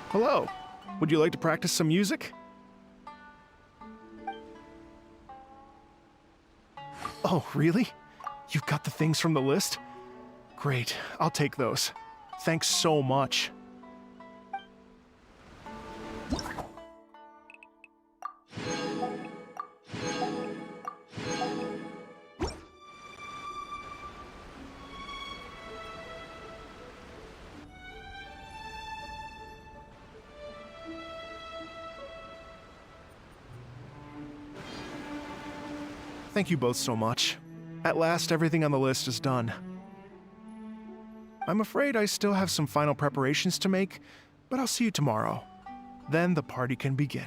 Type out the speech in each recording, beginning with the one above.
Hello. Would you like to practice some music? Oh, really? You've got the things from the list? Great, I'll take those. Thanks so much. Thank you both so much. At last, everything on the list is done. I'm afraid I still have some final preparations to make, but I'll see you tomorrow. Then the party can begin.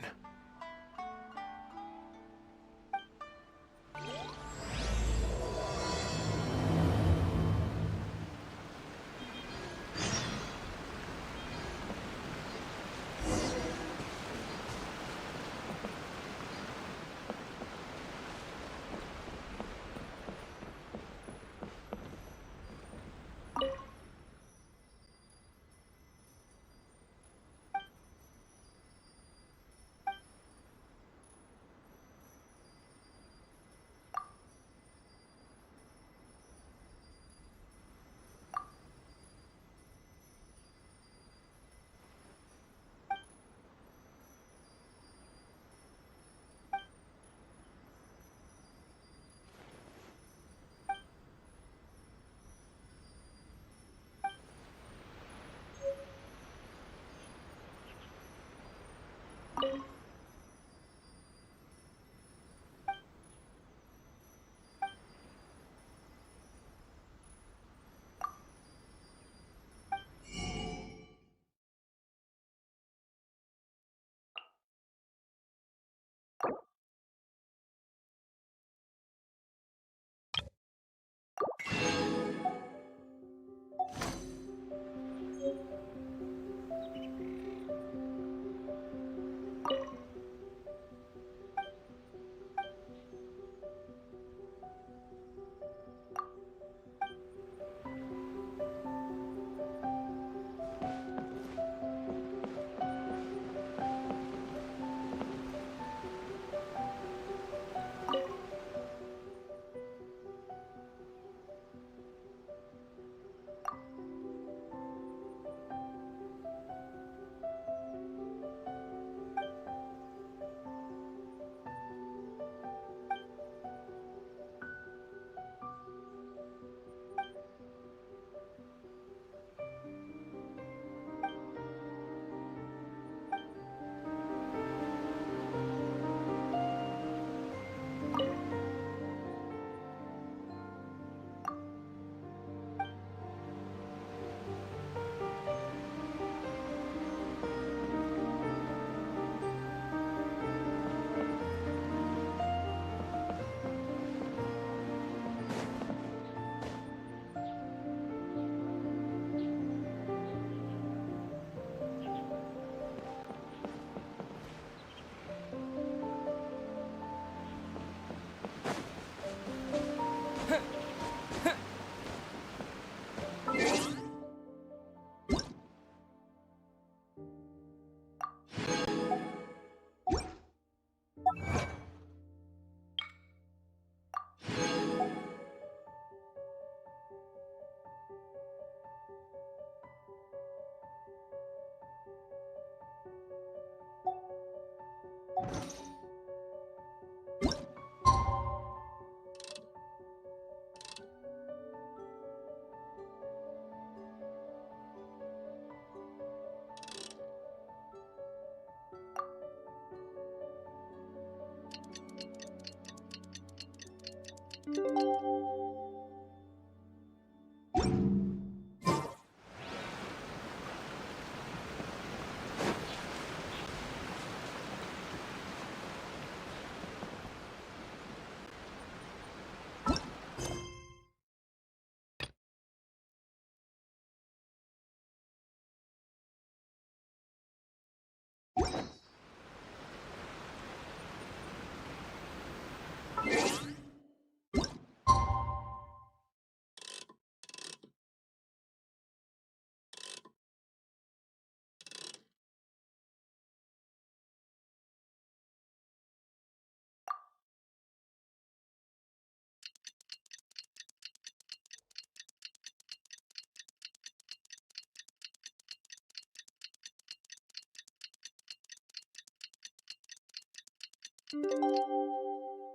Oh,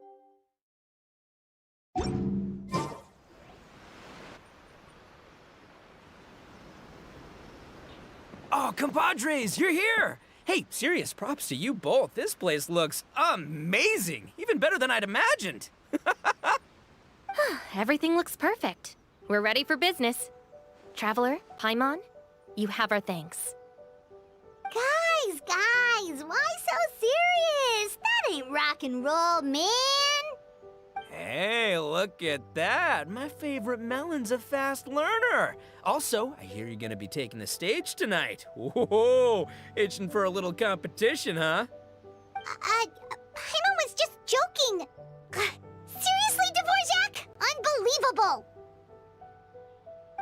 compadres, you're here! Hey, serious props to you both. This place looks amazing! Even better than I'd imagined! Everything looks perfect. We're ready for business. Traveler, Paimon, you have our thanks. Guys, why so serious? That ain't rock and roll, man. Hey, look at that! My favorite melon's a fast learner! Also, I hear you're gonna be taking the stage tonight. Whoa, itching for a little competition, huh? Paimon was just joking. Seriously, Dvorak? Unbelievable.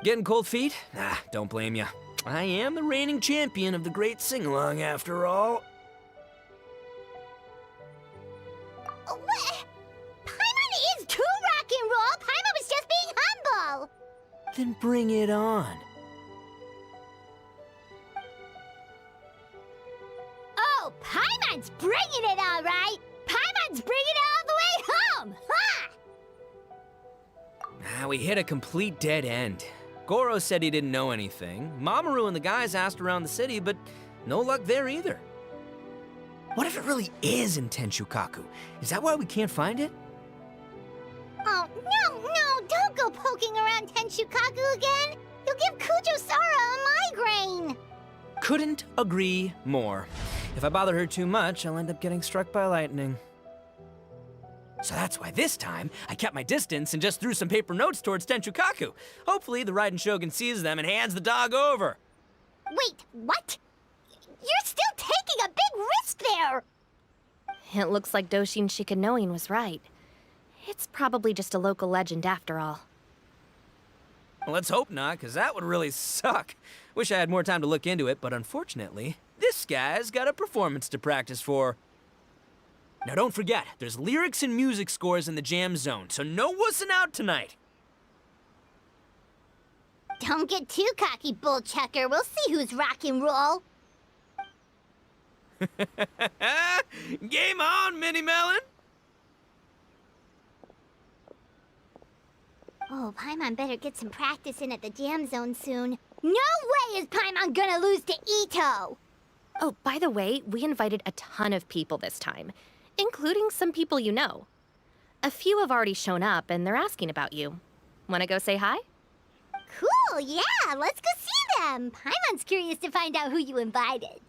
Getting cold feet? Nah, don't blame ya. I am the reigning champion of the great sing-along, after all. What? Paimon is too rock and roll. Paimon was just being humble. Then bring it on. Oh, Paimon's bringing it all right. Paimon's bringing it all the way home. Ha! We hit a complete dead end. Goro said he didn't know anything. Mamoru and the guys asked around the city, but no luck there either. What if it really is in Tenshukaku? Is that why we can't find it? Oh, no, don't go poking around Tenshukaku again. You'll give Kujo-Sara a migraine. Couldn't agree more. If I bother her too much, I'll end up getting struck by lightning. So that's why this time, I kept my distance and just threw some paper notes towards Tenshukaku. Hopefully, the Raiden Shogun sees them and hands the dog over. Wait, what? You're still taking a big risk there! It looks like Doshin Shikanoin was right. It's probably just a local legend after all. Well, let's hope not, because that would really suck. Wish I had more time to look into it, but unfortunately, this guy's got a performance to practice for. Now don't forget, there's lyrics and music scores in the jam zone, so no wussing out tonight. Don't get too cocky, bullchucker. We'll see who's rock and roll. Game on, Mini Melon! Oh, Paimon better get some practice in at the jam zone soon. No way is Paimon gonna lose to Ito! Oh, by the way, we invited a ton of people this time, including some people you know. A few have already shown up, and they're asking about you. Wanna go say hi? Cool, yeah, let's go see them. Paimon's curious to find out who you invited.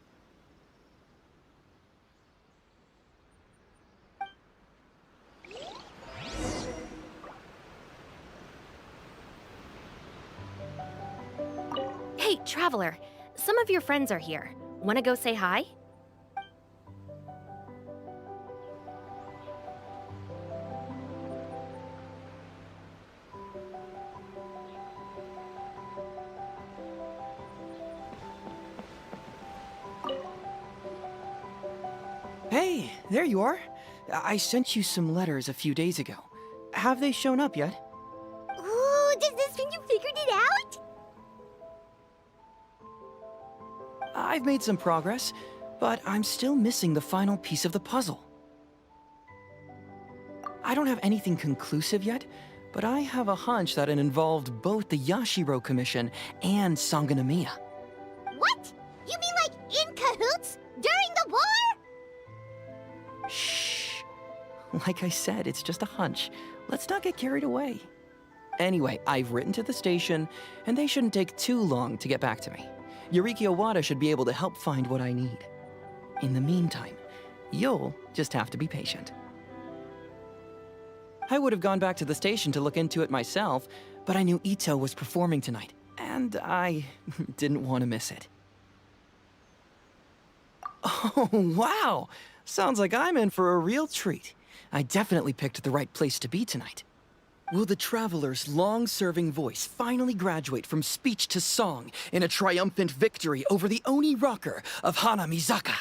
Hey, Traveler, some of your friends are here. Wanna go say hi? Hey, there you are. I sent you some letters a few days ago. Have they shown up yet? Ooh, does this mean you figured it out? I've made some progress, but I'm still missing the final piece of the puzzle. I don't have anything conclusive yet, but I have a hunch that it involved both the Yashiro Commission and Sangonomiya. What? You mean like in cahoots? During the war? Shh. Like I said, it's just a hunch. Let's not get carried away. Anyway, I've written to the station, and they shouldn't take too long to get back to me. Yuriki Owada should be able to help find what I need. In the meantime, you'll just have to be patient. I would have gone back to the station to look into it myself, but I knew Ito was performing tonight, and I didn't want to miss it. Oh, wow! Sounds like I'm in for a real treat. I definitely picked the right place to be tonight. Will the Traveler's long-serving voice finally graduate from speech to song in a triumphant victory over the Oni rocker of Hanamizaka?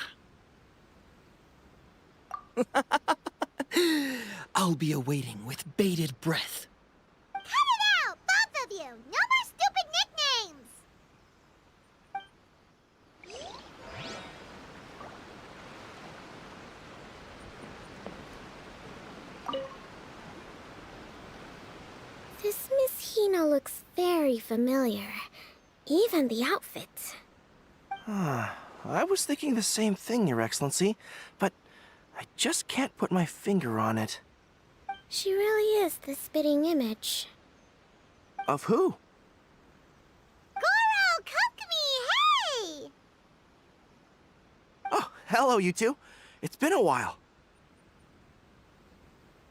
I'll be awaiting with bated breath. Cut it out, both of you! No more stupid nicknames! Hina looks very familiar. Even the outfit. I was thinking the same thing, Your Excellency, but I just can't put my finger on it. She really is the spitting image. Of who? Goro, Kokumi, hey! Oh, hello, you two. It's been a while.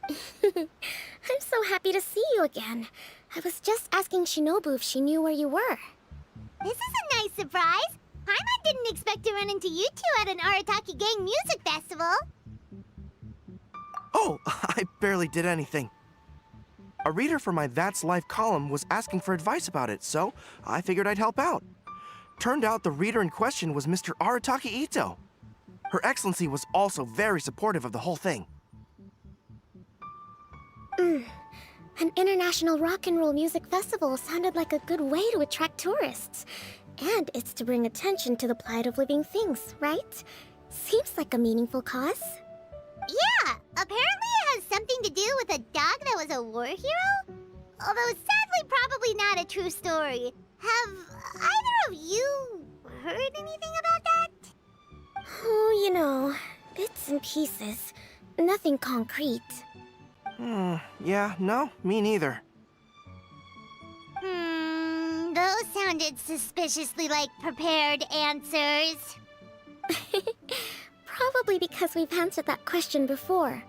I'm so happy to see you again. I was just asking Shinobu if she knew where you were. This is a nice surprise. Paimon didn't expect to run into you two at an Arataki Gang music festival. Oh, I barely did anything. A reader for my That's Life column was asking for advice about it, so I figured I'd help out. Turned out the reader in question was Mr. Arataki Ito. Her Excellency was also very supportive of the whole thing. An international rock and roll music festival sounded like a good way to attract tourists. And it's to bring attention to the plight of living things, right? Seems like a meaningful cause. Yeah, apparently it has something to do with a dog that was a war hero? Although sadly probably not a true story. Have either of you heard anything about that? Oh, you know, bits and pieces. Nothing concrete. Yeah, no, me neither. Those sounded suspiciously like prepared answers. Probably because we've answered that question before.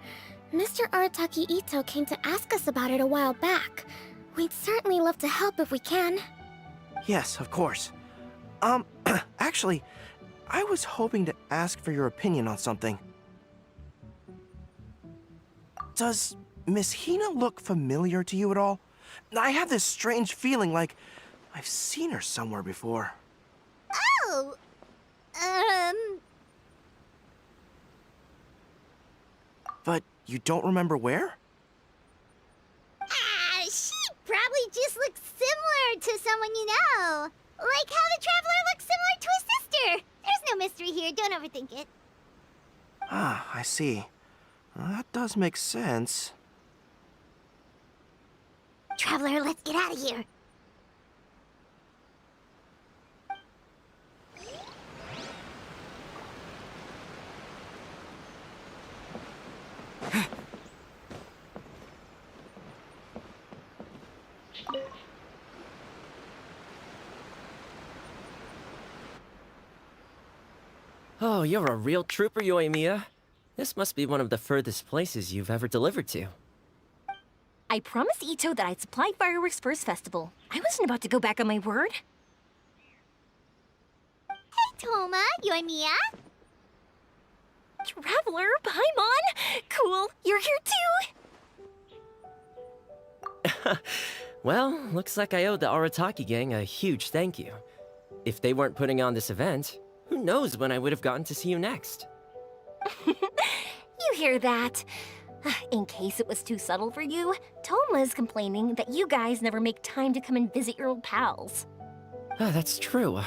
Mr. Arataki Ito came to ask us about it a while back. We'd certainly love to help if we can. Yes, of course. Actually, I was hoping to ask for your opinion on something. Does Miss Hina look familiar to you at all? I have this strange feeling like I've seen her somewhere before. Oh! But you don't remember where? She probably just looks similar to someone you know. Like how the Traveler looks similar to his sister. There's no mystery here, don't overthink it. Ah, I see. That does make sense. Traveler, let's get out of here. Oh, you're a real trooper, Yoimiya. This must be one of the furthest places you've ever delivered to. I promised Ito that I'd supply fireworks for his festival. I wasn't about to go back on my word. Hey, Toma, Yoimiya. Traveler, Paimon! Cool, you're here too! Well, looks like I owe the Arataki gang a huge thank you. If they weren't putting on this event, who knows when I would have gotten to see you next. You hear that? In case it was too subtle for you, Toma's complaining that you guys never make time to come and visit your old pals. That's true.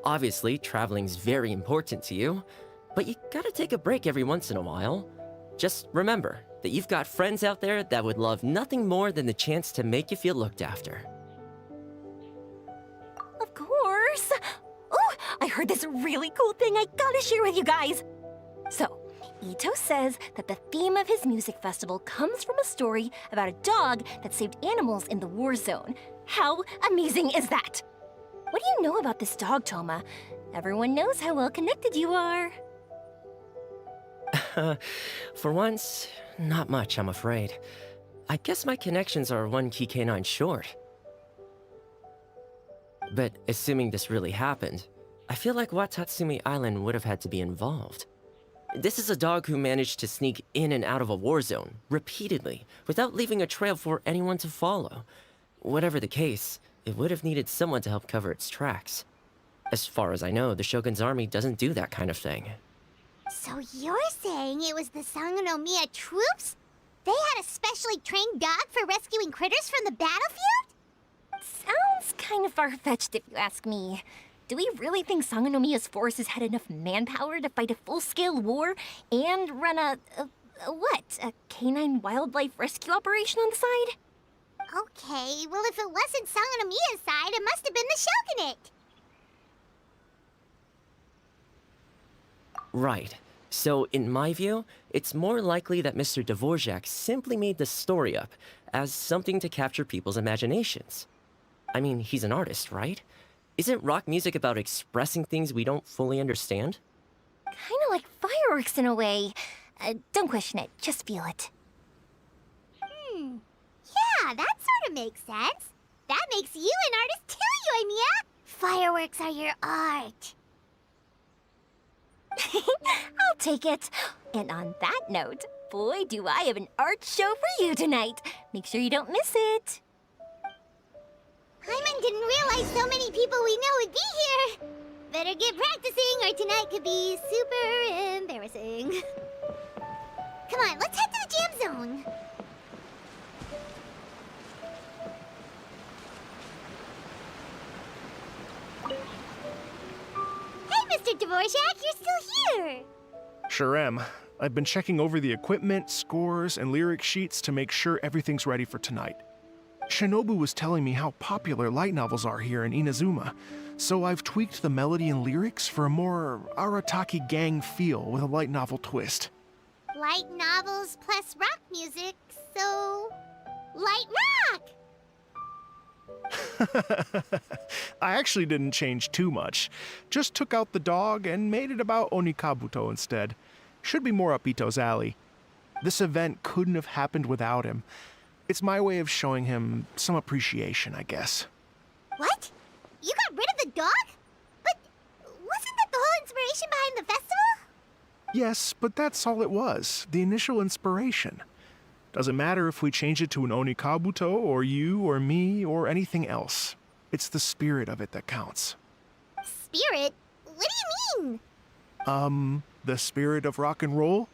Obviously, traveling's very important to you, but you gotta take a break every once in a while. Just remember that you've got friends out there that would love nothing more than the chance to make you feel looked after. Of course! Oh, I heard this really cool thing I gotta share with you guys! So, Ito says that the theme of his music festival comes from a story about a dog that saved animals in the war zone. How amazing is that? What do you know about this dog, Toma? Everyone knows how well connected you are. For once, not much, I'm afraid. I guess my connections are one key canine short. But assuming this really happened, I feel like Watatsumi Island would have had to be involved. This is a dog who managed to sneak in and out of a war zone, repeatedly, without leaving a trail for anyone to follow. Whatever the case, it would have needed someone to help cover its tracks. As far as I know, the Shogun's army doesn't do that kind of thing. So you're saying it was the Sangonomiya troops? They had a specially trained dog for rescuing critters from the battlefield? Sounds kind of far-fetched if you ask me. Do we really think Sangonomiya's forces had enough manpower to fight a full-scale war and run a canine wildlife rescue operation on the side? Okay, well if it wasn't sung on Amiya's side, it must have been the Shogunate. Right. So, in my view, it's more likely that Mr. Dvorak simply made the story up as something to capture people's imaginations. I mean, he's an artist, right? Isn't rock music about expressing things we don't fully understand? Kinda like fireworks in a way. Don't question it, just feel it. Yeah, that sort of makes sense. That makes you an artist too, Yoimiya. Fireworks are your art. I'll take it. And on that note, boy, do I have an art show for you tonight. Make sure you don't miss it. Paimon didn't realize so many people we know would be here. Better get practicing or tonight could be super embarrassing. Come on, let's head to the jam zone. Hey, Mr. Dvorak, you're still here. Sure am. I've been checking over the equipment, scores, and lyric sheets to make sure everything's ready for tonight. Shinobu was telling me how popular light novels are here in Inazuma, so I've tweaked the melody and lyrics for a more Arataki gang feel with a light novel twist. Light novels plus rock music, so... light rock! I actually didn't change too much. Just took out the dog and made it about Onikabuto instead. Should be more up Ito's alley. This event couldn't have happened without him. It's my way of showing him some appreciation, I guess. What? You got rid of the dog? But wasn't that the whole inspiration behind the festival? Yes, but that's all it was. The initial inspiration. Doesn't matter if we change it to an Onikabuto, or you, or me, or anything else. It's the spirit of it that counts. Spirit? What do you mean? The spirit of rock and roll?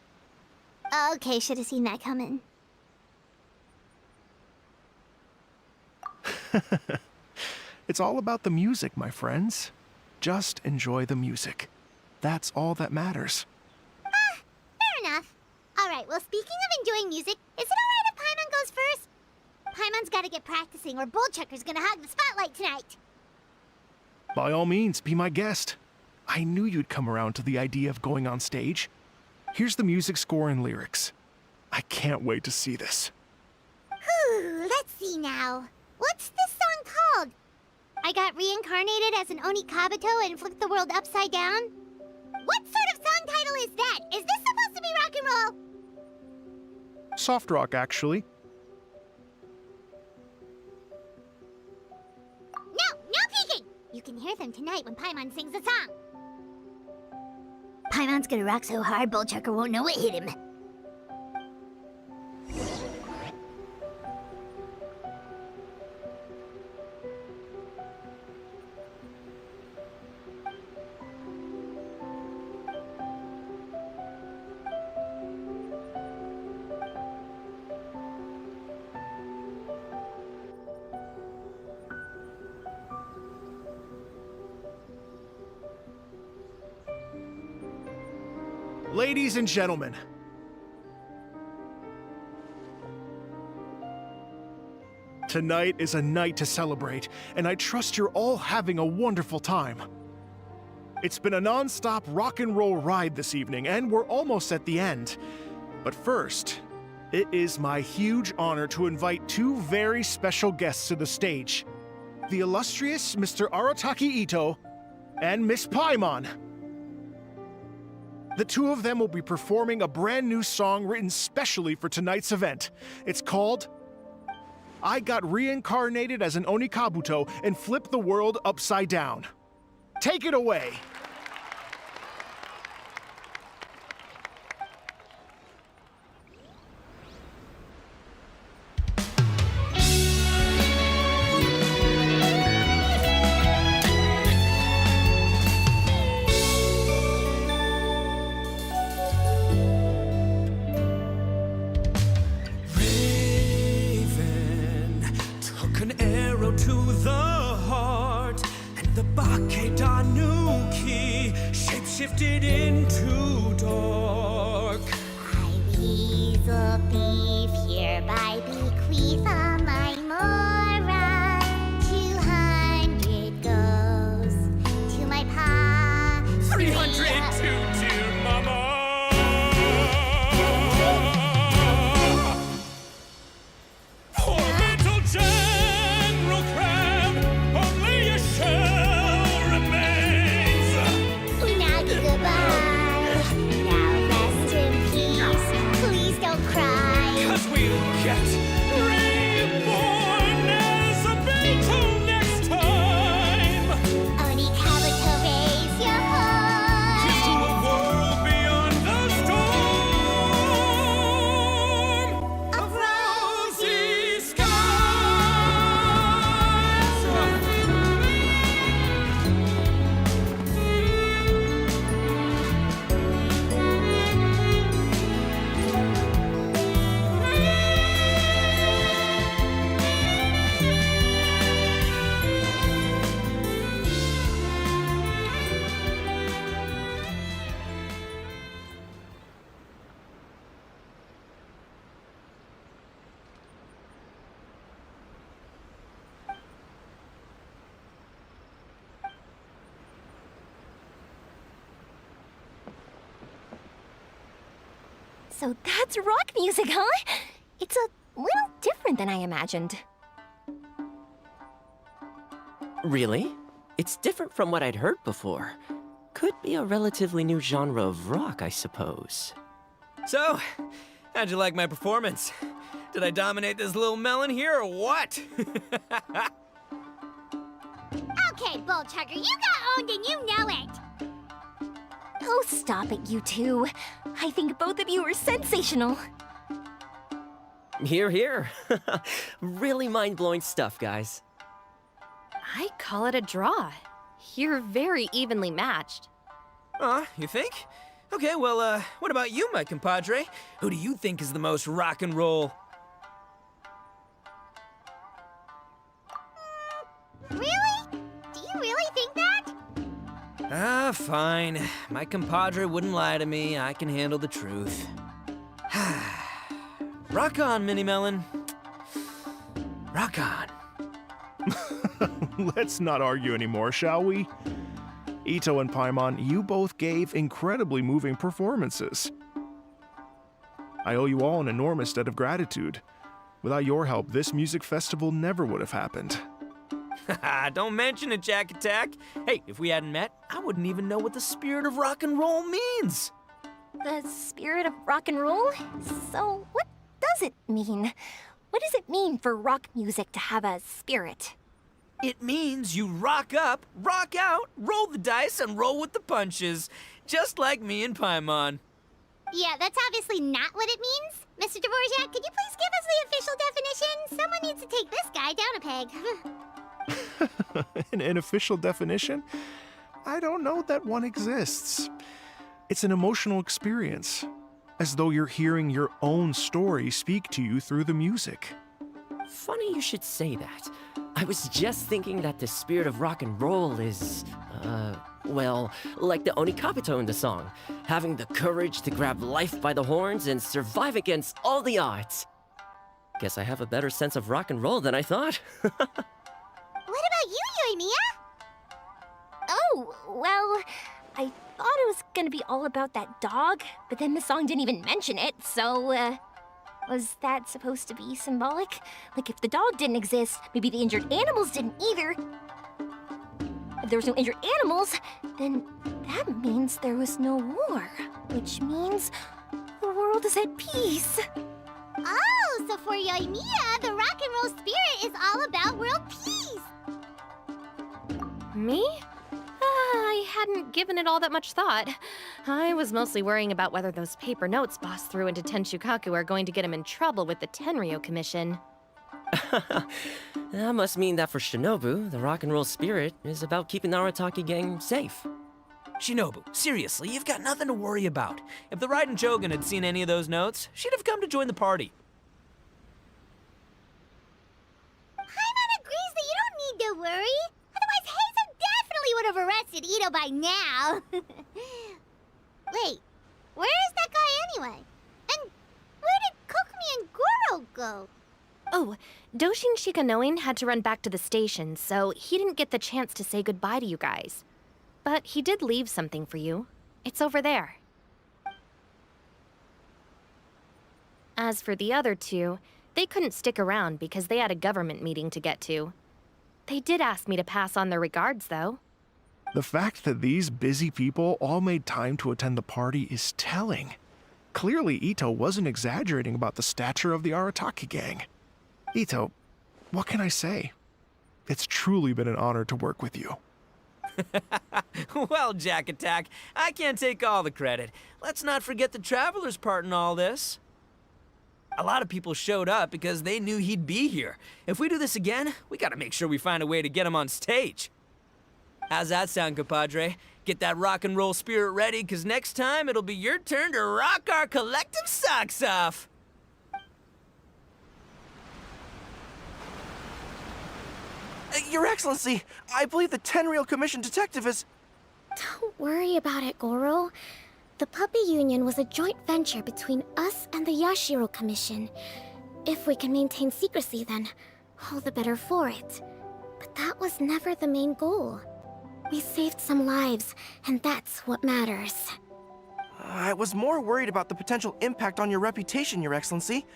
Okay, should have seen that coming. It's all about the music, my friends. Just enjoy the music. That's all that matters. Fair enough. Alright, well speaking of enjoying music, is it alright if Paimon goes first? Paimon's gotta get practicing or Bullchucker's gonna hog the spotlight tonight. By all means, be my guest. I knew you'd come around to the idea of going on stage. Here's the music score and lyrics. I can't wait to see this. Whew, let's see now. What's this song called? I got reincarnated as an Onikabuto and flipped the world upside down? What sort of song title is that? Is this supposed to be rock and roll? Soft rock, actually. No peeking! You can hear them tonight when Paimon sings the song. Paimon's gonna rock so hard, Bullchucker won't know what hit him. Ladies and gentlemen, tonight is a night to celebrate, and I trust you're all having a wonderful time. It's been a non-stop rock and roll ride this evening, and we're almost at the end. But first, it is my huge honor to invite two very special guests to the stage. The illustrious Mr. Arataki Ito and Miss Paimon. The two of them will be performing a brand new song written specially for tonight's event. It's called I Got Reincarnated as an Onikabuto and Flipped the World Upside Down. Take it away. To the heart, and the Bakedanuki shapeshifted into dark. I weasel thief hereby bequeath all my So that's rock music, huh? It's a little different than I imagined. Really? It's different from what I'd heard before. Could be a relatively new genre of rock, I suppose. So, how'd you like my performance? Did I dominate this little melon here or what? Okay, Bull Chugger, you got owned and you know it. Oh, stop it, you two. I think both of you are sensational. Here, here. Really mind-blowing stuff, guys. I call it a draw. You're very evenly matched. You think? Okay, well, what about you, my compadre? Who do you think is the most rock and roll? Really? Do you really think that? Fine. My compadre wouldn't lie to me. I can handle the truth. Rock on, Mini Melon. Rock on. Let's not argue anymore, shall we? Ito and Paimon, you both gave incredibly moving performances. I owe you all an enormous debt of gratitude. Without your help, this music festival never would have happened. Don't mention it, Jack Attack. Hey, if we hadn't met, I wouldn't even know what the spirit of rock and roll means. The spirit of rock and roll? So, what does it mean? What does it mean for rock music to have a spirit? It means you rock up, rock out, roll the dice, and roll with the punches. Just like me and Paimon. Yeah, that's obviously not what it means. Mr. Dvorak, could you please give us the official definition? Someone needs to take this guy down a peg. An official definition? I don't know that one exists. It's an emotional experience, as though you're hearing your own story speak to you through the music. Funny you should say that. I was just thinking that the spirit of rock and roll is, well, like the Onikabito in the song. Having the courage to grab life by the horns and survive against all the odds. Guess I have a better sense of rock and roll than I thought. What about you, Yoimiya? Oh, well, I thought it was gonna be all about that dog, but then the song didn't even mention it, so, was that supposed to be symbolic? Like, if the dog didn't exist, maybe the injured animals didn't either. If there was no injured animals, then that means there was no war, which means the world is at peace. Oh, so for Yoimiya, the rock and roll spirit is all about world peace. Me? I hadn't given it all that much thought. I was mostly worrying about whether those paper notes Boss threw into Tenshukaku are going to get him in trouble with the Tenryo Commission. That must mean that for Shinobu, the rock and roll spirit is about keeping the Arataki gang safe. Shinobu, seriously, you've got nothing to worry about. If the Raiden Shogun had seen any of those notes, she'd have come to join the party. Paimon agrees that you don't need to worry. Otherwise, Heizo definitely would have arrested Ito by now. Wait, where is that guy anyway? And where did Kokumi and Goro go? Oh, Doshin Shikanoin had to run back to the station, so he didn't get the chance to say goodbye to you guys. But he did leave something for you. It's over there. As for the other two, they couldn't stick around because they had a government meeting to get to. They did ask me to pass on their regards, though. The fact that these busy people all made time to attend the party is telling. Clearly, Ito wasn't exaggerating about the stature of the Arataki gang. Ito, what can I say? It's truly been an honor to work with you. Well, Jack Attack, I can't take all the credit. Let's not forget the Traveler's part in all this. A lot of people showed up because they knew he'd be here. If we do this again, we gotta make sure we find a way to get him on stage. How's that sound, compadre? Get that rock and roll spirit ready, because next time it'll be your turn to rock our collective socks off. Your Excellency, I believe the Tenryo Commission detective is... Don't worry about it, Goro. The Puppy Union was a joint venture between us and the Yashiro Commission. If we can maintain secrecy, then all the better for it. But that was never the main goal. We saved some lives, and that's what matters. I was more worried about the potential impact on your reputation, Your Excellency.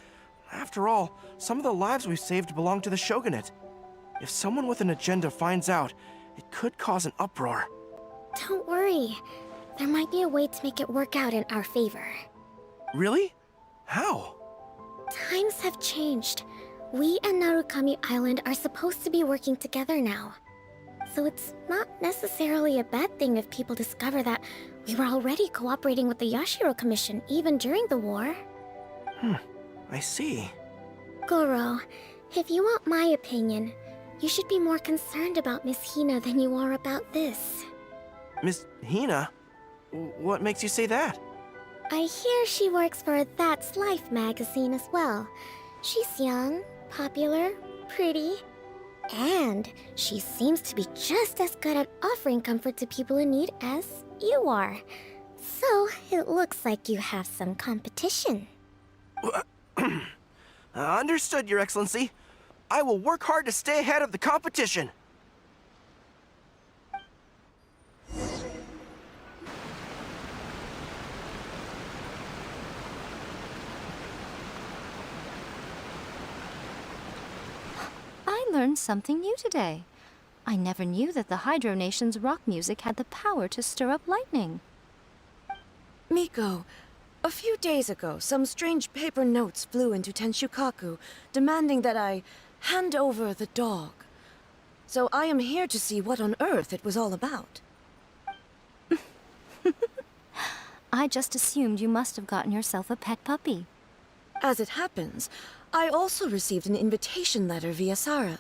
After all, some of the lives we've saved belong to the Shogunate. If someone with an agenda finds out, it could cause an uproar. Don't worry. There might be a way to make it work out in our favor. Really? How? Times have changed. We and Narukami Island are supposed to be working together now. So it's not necessarily a bad thing if people discover that we were already cooperating with the Yashiro Commission even during the war. I see. Goro, if you want my opinion, you should be more concerned about Miss Hina than you are about this. Miss Hina? What makes you say that? I hear she works for That's Life magazine as well. She's young, popular, pretty, and she seems to be just as good at offering comfort to people in need as you are. So, it looks like you have some competition. Understood, Your Excellency. I will work hard to stay ahead of the competition. I learned something new today. I never knew that the Hydro Nation's rock music had the power to stir up lightning. Miko, a few days ago, some strange paper notes flew into Tenshukaku, demanding that I hand over the dog. So I am here to see what on earth it was all about. I just assumed you must have gotten yourself a pet puppy. As it happens, I also received an invitation letter via Sara.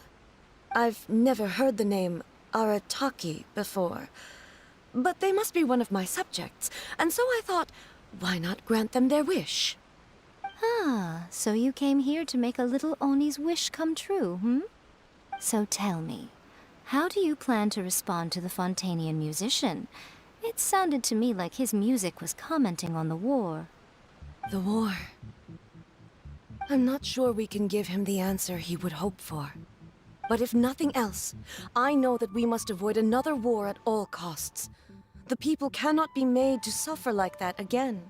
I've never heard the name Arataki before, but they must be one of my subjects, and so I thought, why not grant them their wish? Ah, so you came here to make a little Oni's wish come true, hmm? So tell me, how do you plan to respond to the Fontanian musician? It sounded to me like his music was commenting on the war. The war. I'm not sure we can give him the answer he would hope for. But if nothing else, I know that we must avoid another war at all costs. The people cannot be made to suffer like that again.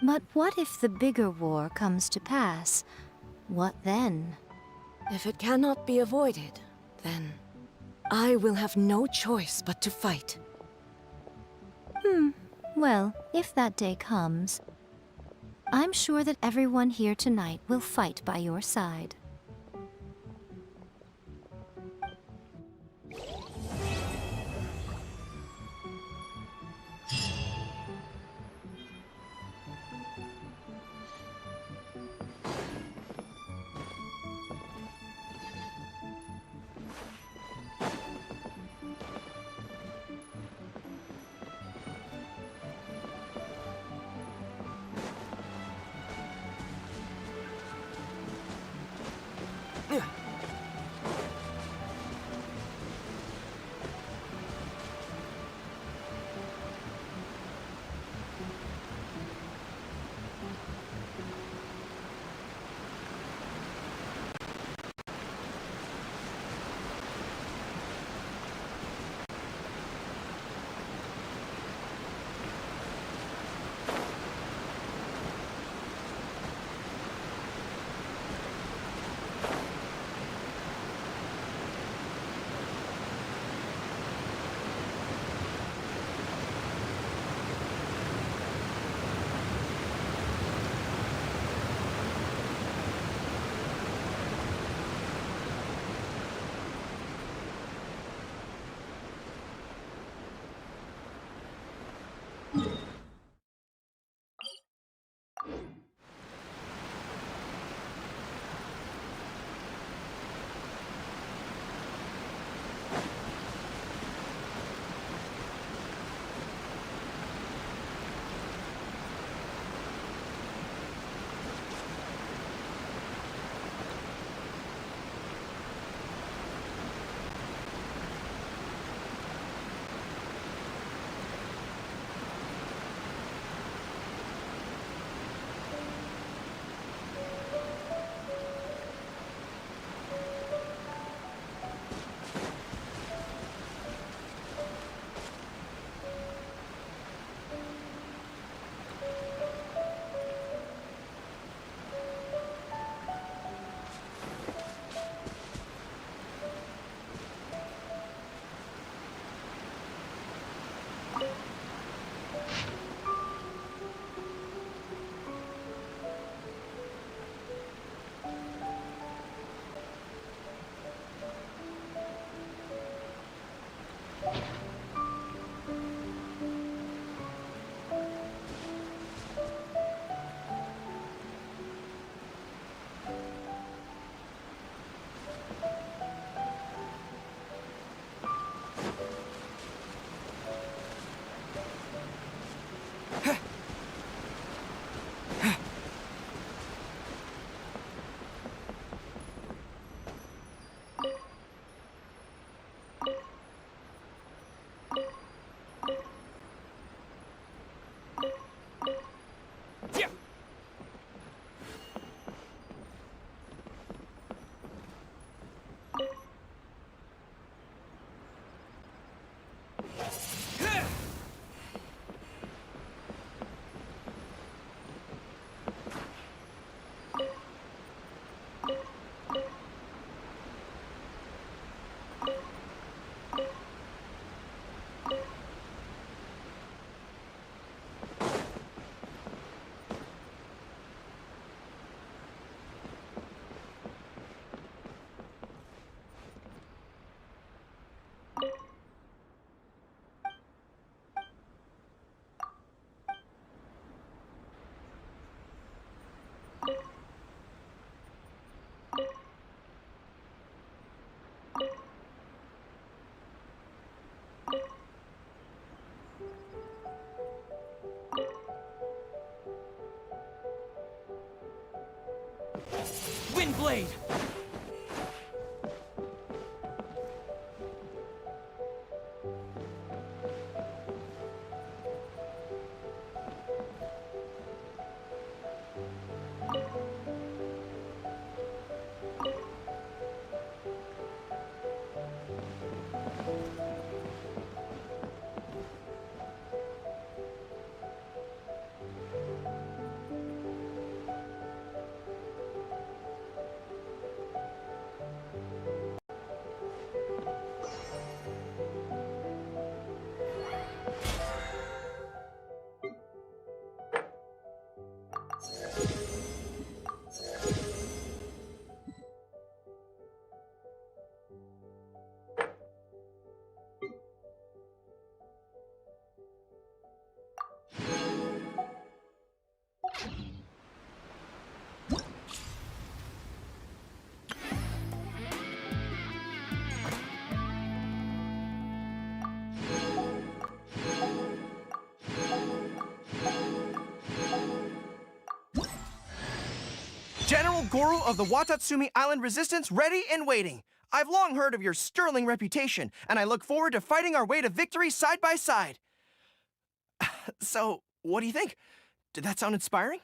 But what if the bigger war comes to pass? What then? If it cannot be avoided, then I will have no choice but to fight. Well, if that day comes, I'm sure that everyone here tonight will fight by your side. Wind Blade! General Goro of the Watatsumi Island Resistance ready and waiting. I've long heard of your sterling reputation, and I look forward to fighting our way to victory side by side. So, what do you think? Did that sound inspiring?